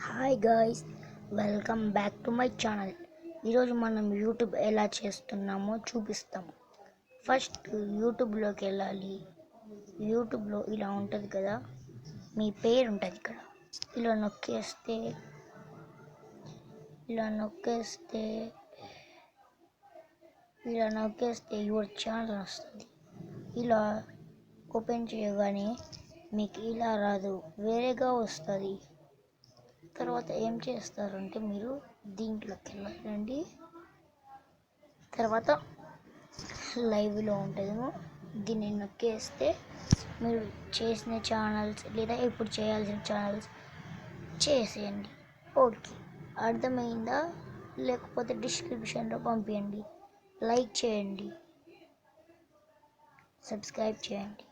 Hi guys, welcome back to my channel. ఈరోజు మనం YouTube ఎలా చేస్తున్నామో చూపిస్తాము. ఫస్ట్ యూట్యూబ్లోకి వెళ్ళాలి. యూట్యూబ్లో ఇలా ఉంటుంది కదా, మీ పేరు ఉంటుంది ఇక్కడ. ఇలా నొక్కేస్తే యువర్ ఛానల్ వస్తుంది. ఇలా ఓపెన్ చేయగానే మీకు ఇలా రాదు, వేరేగా వస్తుంది. తర్వాత ఏం చేస్తారంటే మీరు దీంట్లోకి వెళ్ళండి. తర్వాత లైవ్లో ఉంటుందేమో, దీన్ని నొక్కేస్తే మీరు చేసిన ఛానల్స్ లేదా ఇప్పుడు చేయాల్సిన ఛానల్స్ చేసేయండి. ఓకే, అర్థమైందా? లేకపోతే డిస్క్రిప్షన్లో పంపించండి, లైక్ చేయండి, సబ్స్క్రైబ్ చేయండి.